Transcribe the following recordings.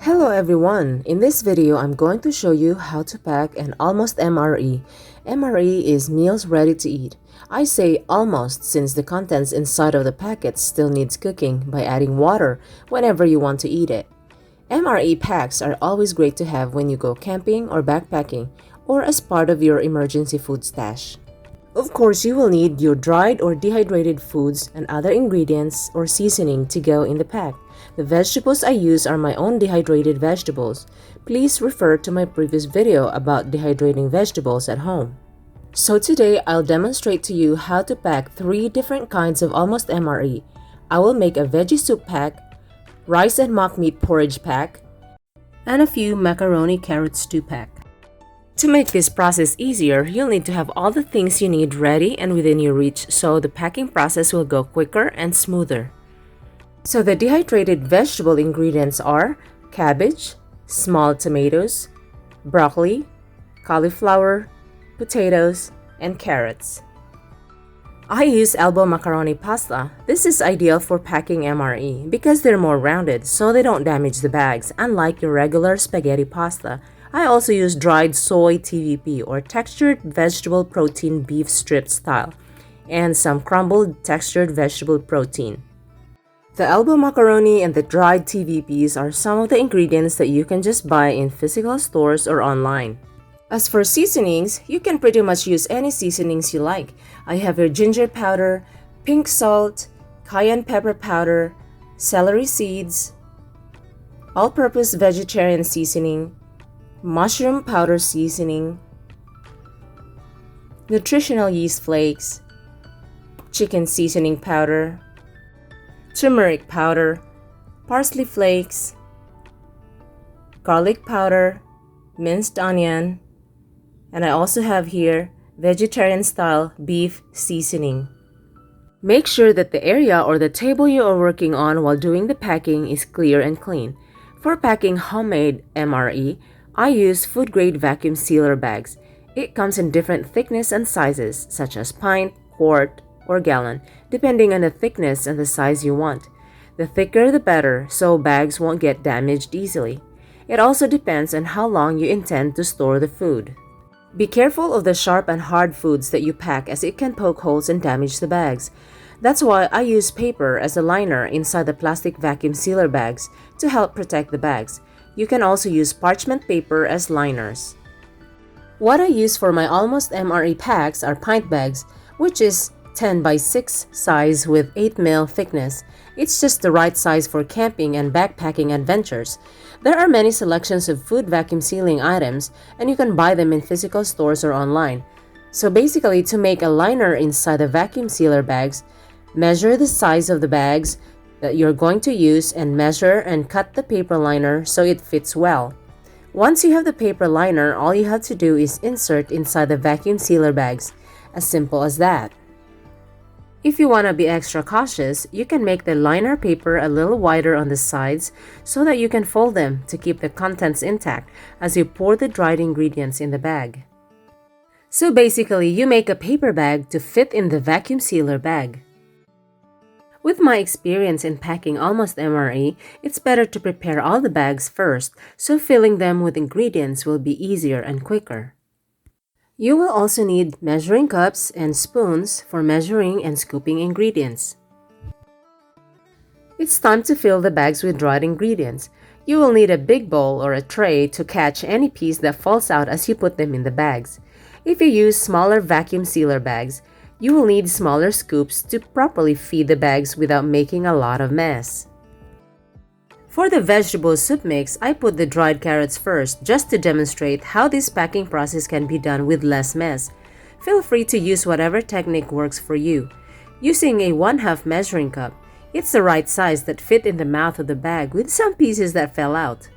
Hello everyone! In this video, I'm going to show you how to pack an almost MRE. MRE is meals ready to eat. I say almost since the contents inside of the packet still needs cooking by adding water whenever you want to eat it. MRE packs are always great to have when you go camping or backpacking or as part of your emergency food stash. Of course, you will need your dried or dehydrated foods and other ingredients or seasoning to go in the pack. The vegetables I use are my own dehydrated vegetables. Please refer to my previous video about dehydrating vegetables at home. So today, I'll demonstrate to you how to pack 3 different kinds of almost MRE. I will make a veggie soup pack, rice and mock meat porridge pack, and a few macaroni carrot stew pack. To make this process easier, you'll need to have all the things you need ready and within your reach so the packing process will go quicker and smoother. So the dehydrated vegetable ingredients are cabbage, small tomatoes, broccoli, cauliflower, potatoes, and carrots. I use elbow macaroni pasta. This is ideal for packing MRE because they're more rounded so they don't damage the bags, unlike your regular spaghetti pasta. I also use dried soy TVP or textured vegetable protein beef strip style and some crumbled textured vegetable protein. The elbow macaroni and the dried TVPs are some of the ingredients that you can just buy in physical stores or online. As for seasonings, you can pretty much use any seasonings you like. I have your ginger powder, pink salt, cayenne pepper powder, celery seeds, all-purpose vegetarian seasoning, mushroom powder seasoning, nutritional yeast flakes, chicken seasoning powder, turmeric powder, parsley flakes, garlic powder, minced onion, and I also have here vegetarian style beef seasoning. Make sure that the area or the table you are working on while doing the packing is clear and clean. For packing homemade MRE, I use food-grade vacuum sealer bags. It comes in different thickness and sizes, such as pint, quart, or gallon, depending on the thickness and the size you want. The thicker the better, so bags won't get damaged easily. It also depends on how long you intend to store the food. Be careful of the sharp and hard foods that you pack as it can poke holes and damage the bags. That's why I use paper as a liner inside the plastic vacuum sealer bags to help protect the bags. You can also use parchment paper as liners. What I use for my almost MRE packs are pint bags, which is 10 by 6 size with 8 ml thickness. It's just the right size for camping and backpacking adventures. There are many selections of food vacuum sealing items, and you can buy them in physical stores or online. So basically, to make a liner inside the vacuum sealer bags, measure the size of the bags that you're going to use and measure and cut the paper liner so it fits well. Once you have the paper liner, all you have to do is insert inside the vacuum sealer bags. As simple as that. If you want to be extra cautious, you can make the liner paper a little wider on the sides so that you can fold them to keep the contents intact as you pour the dried ingredients in the bag. So basically, you make a paper bag to fit in the vacuum sealer bag. With my experience in packing almost MRE, it's better to prepare all the bags first, so filling them with ingredients will be easier and quicker. You will also need measuring cups and spoons for measuring and scooping ingredients. It's time to fill the bags with dried ingredients. You will need a big bowl or a tray to catch any piece that falls out as you put them in the bags. If you use smaller vacuum sealer bags, you will need smaller scoops to properly feed the bags without making a lot of mess. For the vegetable soup mix, I put the dried carrots first just to demonstrate how this packing process can be done with less mess. Feel free to use whatever technique works for you. Using a 1/2 measuring cup, it's the right size that fit in the mouth of the bag with some pieces that fell out.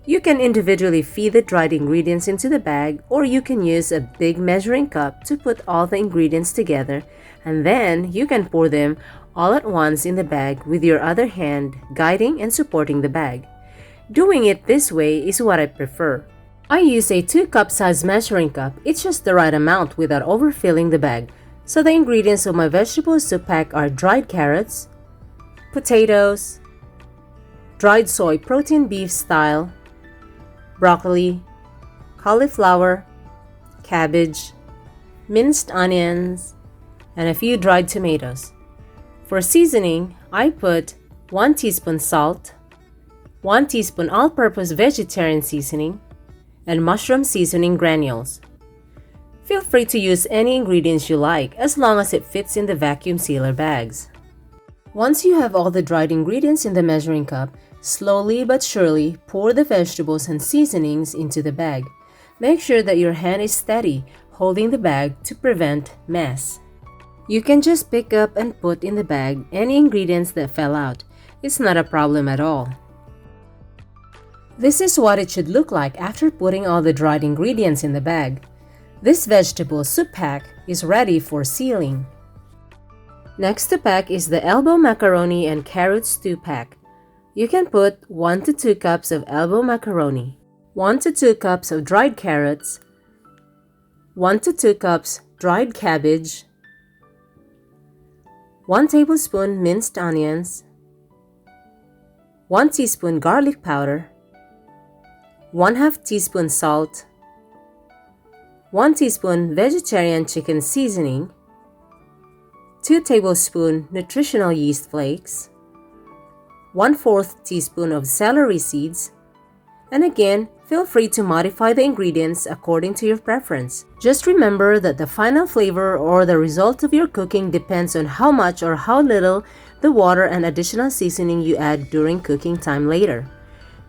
You can individually feed the dried ingredients into the bag, or you can use a big measuring cup to put all the ingredients together, and then you can pour them all at once in the bag with your other hand guiding and supporting the bag. Doing it this way is what I prefer. I use a 2-cup size measuring cup. It's just the right amount without overfilling the bag. So the ingredients of my vegetable soup pack are dried carrots, potatoes, dried soy protein beef style, broccoli, cauliflower, cabbage, minced onions, and a few dried tomatoes. For seasoning, I put 1 teaspoon salt, 1 teaspoon all-purpose vegetarian seasoning, and mushroom seasoning granules. Feel free to use any ingredients you like as long as it fits in the vacuum sealer bags. Once you have all the dried ingredients in the measuring cup, slowly but surely pour the vegetables and seasonings into the bag. Make sure that your hand is steady, holding the bag to prevent mess. You can just pick up and put in the bag any ingredients that fell out. It's not a problem at all. This is what it should look like after putting all the dried ingredients in the bag. This vegetable soup pack is ready for sealing. Next to pack is the elbow macaroni and carrot stew pack. You can put 1 to 2 cups of elbow macaroni, 1 to 2 cups of dried carrots, 1 to 2 cups dried cabbage, 1 tablespoon minced onions, 1 teaspoon garlic powder, 1/2 teaspoon salt, 1 teaspoon vegetarian chicken seasoning, 2 tablespoon nutritional yeast flakes, 1/4 teaspoon of celery seeds, and again, feel free to modify the ingredients according to your preference. Just remember that the final flavor or the result of your cooking depends on how much or how little the water and additional seasoning you add during cooking time later.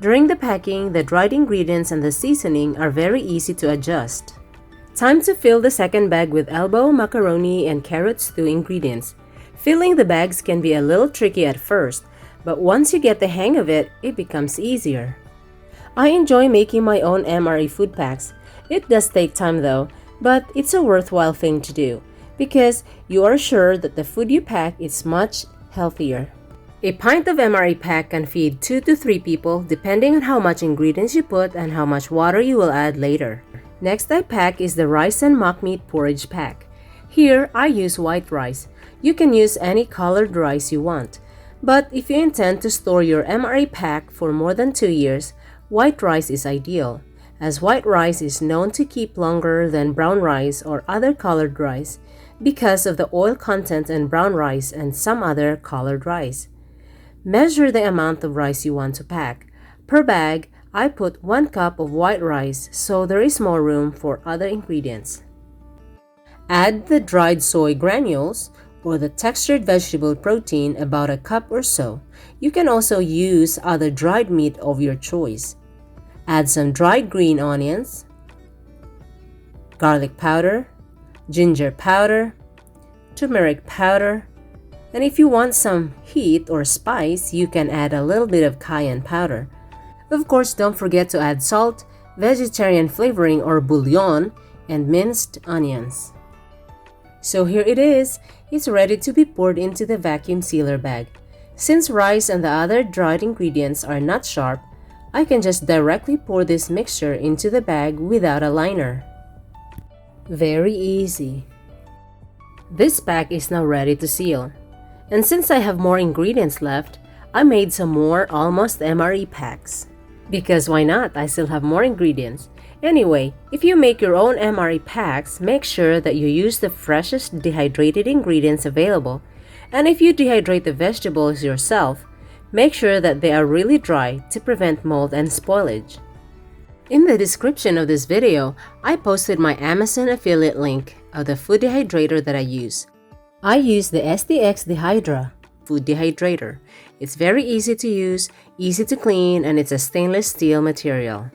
During the packing, the dried ingredients and the seasoning are very easy to adjust. Time to fill the second bag with elbow, macaroni, and carrot stew ingredients. Filling the bags can be a little tricky at first, but once you get the hang of it, it becomes easier. I enjoy making my own MRE food packs. It does take time though, but it's a worthwhile thing to do because you are sure that the food you pack is much healthier. A pint of MRE pack can feed 2 to 3 people depending on how much ingredients you put and how much water you will add later. Next I pack is the rice and mock meat porridge pack. Here I use white rice. You can use any colored rice you want. But if you intend to store your MRE pack for more than 2 years, white rice is ideal, as white rice is known to keep longer than brown rice or other colored rice because of the oil content in brown rice and some other colored rice. Measure the amount of rice you want to pack. Per bag, I put 1 cup of white rice so there is more room for other ingredients. Add the dried soy granules or the textured vegetable protein about a cup or so. You can also use other dried meat of your choice. Add some dried green onions, garlic powder, ginger powder, turmeric powder, and if you want some heat or spice, you can add a little bit of cayenne powder. Of course, don't forget to add salt, vegetarian flavoring or bouillon, and minced onions. So here it is. It's ready to be poured into the vacuum sealer bag. Since rice and the other dried ingredients are not sharp, I can just directly pour this mixture into the bag without a liner. Very easy. This pack is now ready to seal. And since I have more ingredients left, I made some more almost MRE packs. Because why not? I still have more ingredients. Anyway, if you make your own MRE packs, make sure that you use the freshest dehydrated ingredients available. And if you dehydrate the vegetables yourself, make sure that they are really dry to prevent mold and spoilage. In the description of this video, I posted my Amazon affiliate link of the food dehydrator that I use. I use the SDX Dehydra food dehydrator. It's very easy to use, easy to clean, and it's a stainless steel material.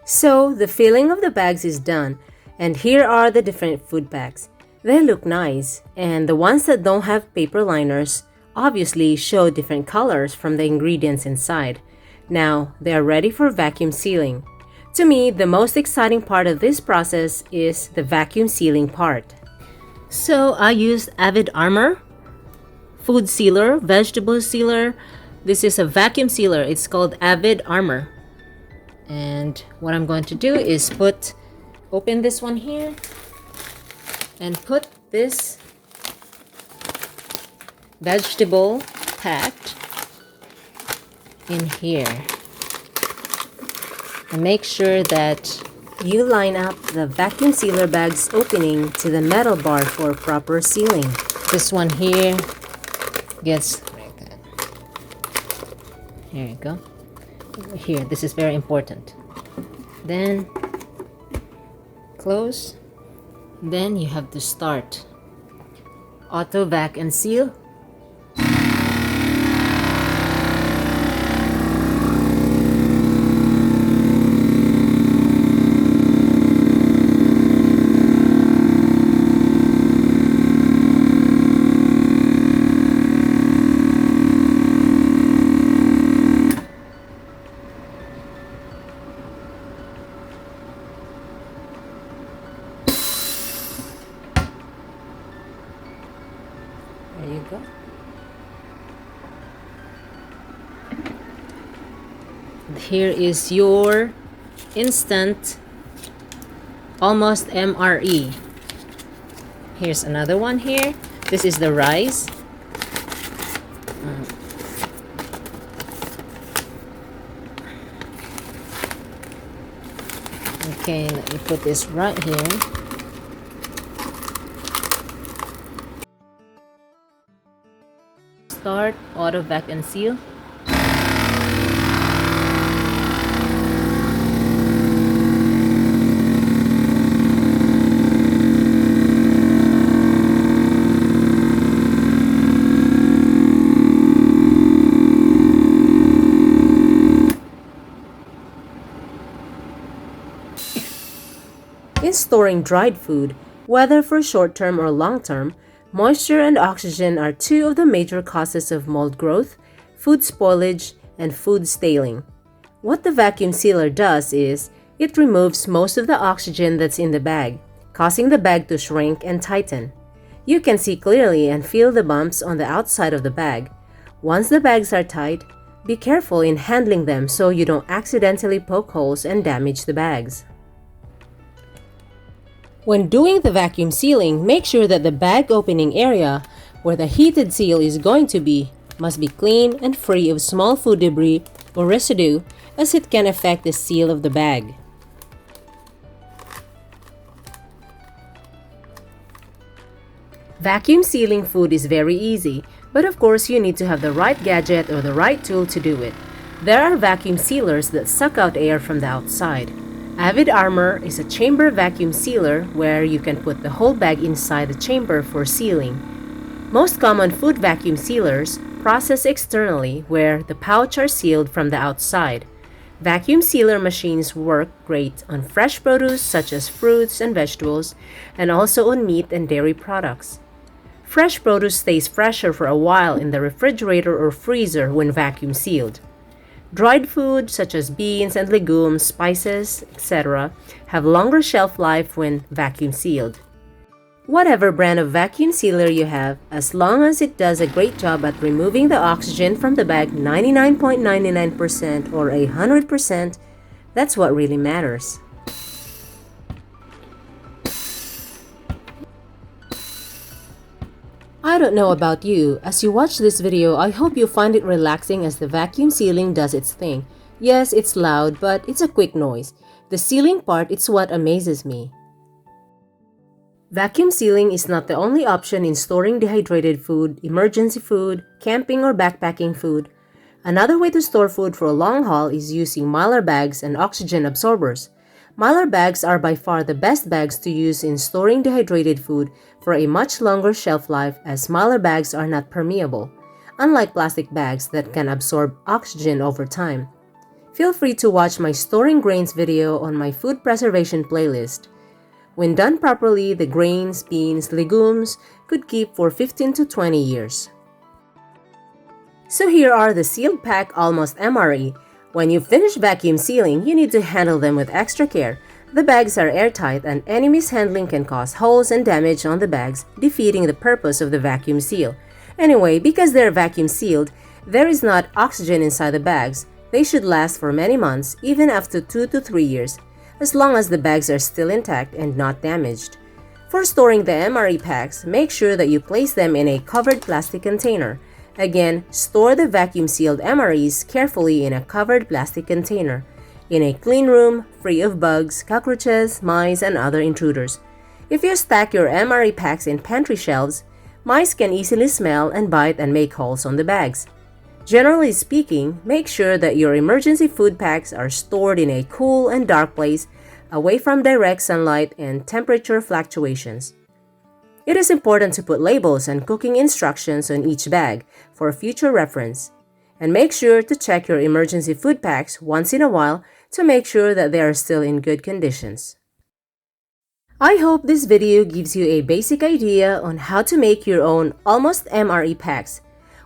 So the filling of the bags is done, and here are the different food packs. They look nice, and the ones that don't have paper liners obviously show different colors from the ingredients inside. Now they are ready for vacuum sealing. To me, the most exciting part of this process is the vacuum sealing part. So I used Avid Armor food sealer, vegetable sealer. This is a vacuum sealer. It's called Avid Armor. And what I'm going to do is open this one here and put this vegetable pack in here. And make sure that you line up the vacuum sealer bag's opening to the metal bar for proper sealing. this one here gets like that. Here you go. Here, this is very important. Then close. Then you have to start. Auto vac and seal. There you go. Here is your instant almost MRE. Here's another one here. This is the rice. Okay, let me put this right here. Start auto vac and seal. In storing dried food, whether for short-term or long-term, moisture and oxygen are two of the major causes of mold growth, food spoilage, and food staling. What the vacuum sealer does is, it removes most of the oxygen that's in the bag, causing the bag to shrink and tighten. You can see clearly and feel the bumps on the outside of the bag. Once the bags are tight, be careful in handling them so you don't accidentally poke holes and damage the bags. When doing the vacuum sealing, make sure that the bag opening area, where the heated seal is going to be, must be clean and free of small food debris or residue, as it can affect the seal of the bag. Vacuum sealing food is very easy, but of course you need to have the right gadget or the right tool to do it. There are vacuum sealers that suck out air from the outside. Avid Armor is a chamber vacuum sealer where you can put the whole bag inside the chamber for sealing. Most common food vacuum sealers process externally, where the pouch are sealed from the outside. Vacuum sealer machines work great on fresh produce such as fruits and vegetables, and also on meat and dairy products. Fresh produce stays fresher for a while in the refrigerator or freezer when vacuum sealed. Dried food such as beans and legumes, spices, etc. have longer shelf life when vacuum sealed. Whatever brand of vacuum sealer you have, as long as it does a great job at removing the oxygen from the bag 99.99% or 100%, that's what really matters. I don't know about you, as you watch this video, I hope you find it relaxing as the vacuum sealing does its thing. Yes, it's loud, but it's a quick noise. The sealing part is what amazes me. Vacuum sealing is not the only option in storing dehydrated food, emergency food, camping or backpacking food. Another way to store food for a long haul is using Mylar bags and oxygen absorbers. Mylar bags are by far the best bags to use in storing dehydrated food for a much longer shelf life, as Mylar bags are not permeable, unlike plastic bags that can absorb oxygen over time. Feel free to watch my storing grains video on my food preservation playlist. When done properly, the grains, beans, legumes could keep for 15 to 20 years. So here are the sealed pack almost MRE. When you finish vacuum sealing, you need to handle them with extra care. The bags are airtight and any mishandling can cause holes and damage on the bags, defeating the purpose of the vacuum seal. Anyway, because they're vacuum sealed, there is not oxygen inside the bags. They should last for many months, even after 2 to 3 years, as long as the bags are still intact and not damaged. For storing the MRE packs, make sure that you place them in a covered plastic container. Again, store the vacuum-sealed MREs carefully in a covered plastic container, in a clean room, free of bugs, cockroaches, mice, and other intruders. If you stack your MRE packs in pantry shelves, mice can easily smell and bite and make holes on the bags. Generally speaking, make sure that your emergency food packs are stored in a cool and dark place, away from direct sunlight and temperature fluctuations. It is important to put labels and cooking instructions on each bag for future reference. And make sure to check your emergency food packs once in a while to make sure that they are still in good conditions. I hope this video gives you a basic idea on how to make your own almost MRE packs,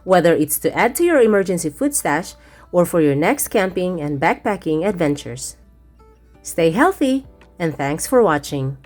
whether it's to add to your emergency food stash or for your next camping and backpacking adventures. Stay healthy, and thanks for watching.